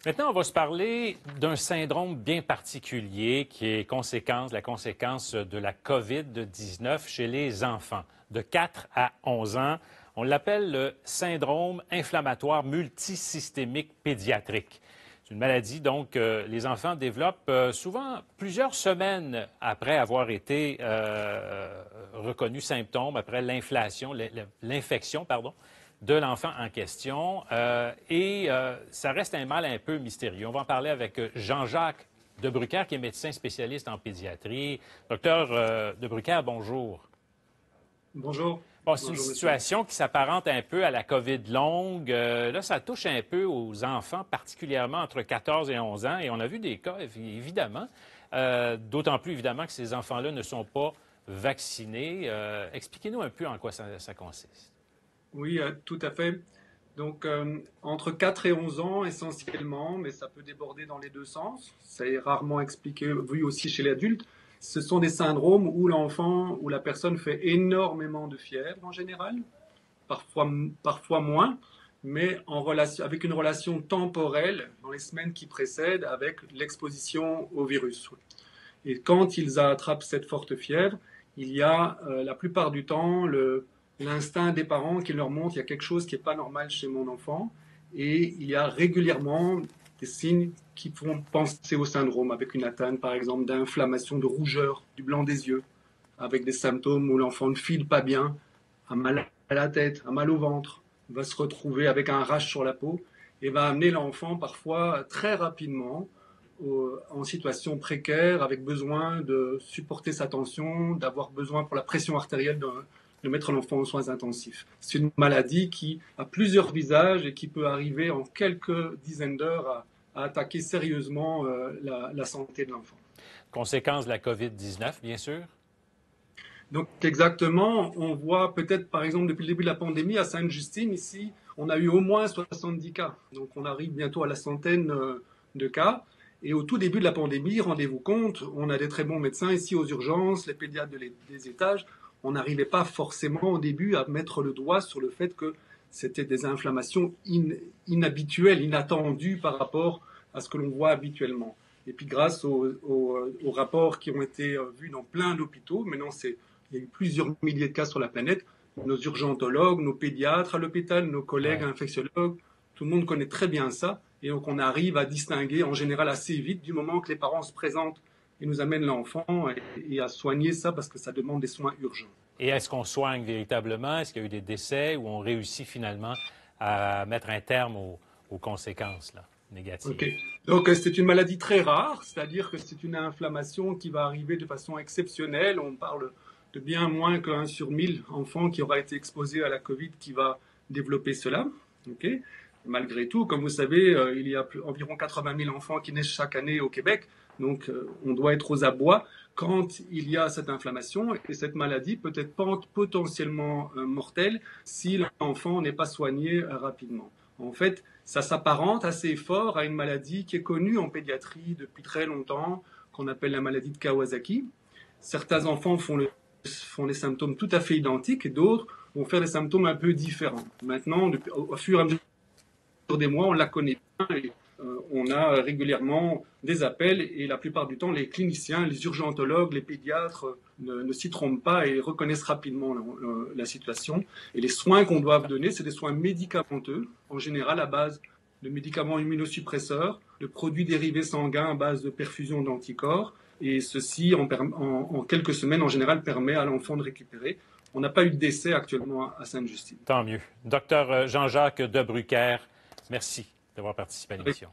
Maintenant, on va se parler d'un syndrome bien particulier qui est la conséquence de la COVID-19 chez les enfants de 4 à 11 ans. On l'appelle le syndrome inflammatoire multisystémique pédiatrique. C'est une maladie, donc, que les enfants développent souvent plusieurs semaines après avoir été reconnus symptômes, après l'infection, de l'enfant en question. Ça reste un mal un peu mystérieux. On va en parler avec Jean-Jacques Debrucker, qui est médecin spécialiste en pédiatrie. Docteur Debrucker, bonjour. Bonjour. Bon, c'est une situation qui s'apparente un peu à la COVID longue. Là, ça touche un peu aux enfants, particulièrement entre 14 et 11 ans. Et on a vu des cas, évidemment, d'autant plus évidemment que ces enfants-là ne sont pas vaccinés. Expliquez-nous un peu en quoi ça consiste. Oui, tout à fait. Donc, entre 4 et 11 ans essentiellement, mais ça peut déborder dans les deux sens. Ça est rarement expliqué, vu aussi chez les adultes. Ce sont des syndromes où l'enfant ou la personne fait énormément de fièvre en général, parfois moins, mais avec une relation temporelle dans les semaines qui précèdent avec l'exposition au virus. Et quand ils attrapent cette forte fièvre, il y a la plupart du temps l'instinct des parents qui leur montre qu'il y a quelque chose qui n'est pas normal chez mon enfant. Et il y a régulièrement des signes qui font penser au syndrome, avec une atteinte par exemple d'inflammation, de rougeur du blanc des yeux, avec des symptômes où l'enfant ne file pas bien, a mal à la tête, a mal au ventre, va se retrouver avec un rash sur la peau et va amener l'enfant parfois très rapidement en situation précaire, avec besoin de supporter sa tension, d'avoir besoin pour la pression artérielle de mettre l'enfant en soins intensifs. C'est une maladie qui a plusieurs visages et qui peut arriver en quelques dizaines d'heures à attaquer sérieusement la santé de l'enfant. Conséquence de la COVID-19, bien sûr. Donc exactement, on voit peut-être par exemple depuis le début de la pandémie à Sainte-Justine, ici, on a eu au moins 70 cas. Donc on arrive bientôt à la centaine de cas. Et au tout début de la pandémie, rendez-vous compte, on a des très bons médecins ici aux urgences, les pédiatres des étages. On n'arrivait pas forcément au début à mettre le doigt sur le fait que c'était des inflammations inhabituelles, inattendues par rapport à ce que l'on voit habituellement. Et puis grâce aux rapports qui ont été vus dans plein d'hôpitaux, maintenant il y a eu plusieurs milliers de cas sur la planète, nos urgentologues, nos pédiatres à l'hôpital, nos collègues infectiologues, tout le monde connaît très bien ça. Et donc on arrive à distinguer en général assez vite du moment que les parents se présentent et nous amènent l'enfant et à soigner ça parce que ça demande des soins urgents. Et est-ce qu'on soigne véritablement? Est-ce qu'il y a eu des décès ou on réussit finalement à mettre un terme aux conséquences là, négatives? Okay. Donc c'est une maladie très rare, c'est-à-dire que c'est une inflammation qui va arriver de façon exceptionnelle. On parle de bien moins que 1 sur 1000 enfants qui aura été exposé à la COVID qui va développer cela. Okay. Malgré tout, comme vous savez, il y a environ 80 000 enfants qui naissent chaque année au Québec. Donc, on doit être aux abois quand il y a cette inflammation. Et cette maladie peut être potentiellement mortelle si l'enfant n'est pas soigné rapidement. En fait, ça s'apparente assez fort à une maladie qui est connue en pédiatrie depuis très longtemps, qu'on appelle la maladie de Kawasaki. Certains enfants font les symptômes tout à fait identiques et d'autres vont faire des symptômes un peu différents. Maintenant, au fur et à mesure des mois, on la connaît bien et on a régulièrement des appels et la plupart du temps, les cliniciens, les urgentologues, les pédiatres ne s'y trompent pas et reconnaissent rapidement la situation. Et les soins qu'on doit donner, c'est des soins médicamenteux, en général à base de médicaments immunosuppresseurs, de produits dérivés sanguins à base de perfusion d'anticorps. Et ceci, en quelques semaines, en général, permet à l'enfant de récupérer. On n'a pas eu de décès actuellement à Sainte-Justine. Tant mieux. Docteur Jean-Jacques Debrucker, merci d'avoir participé à l'émission.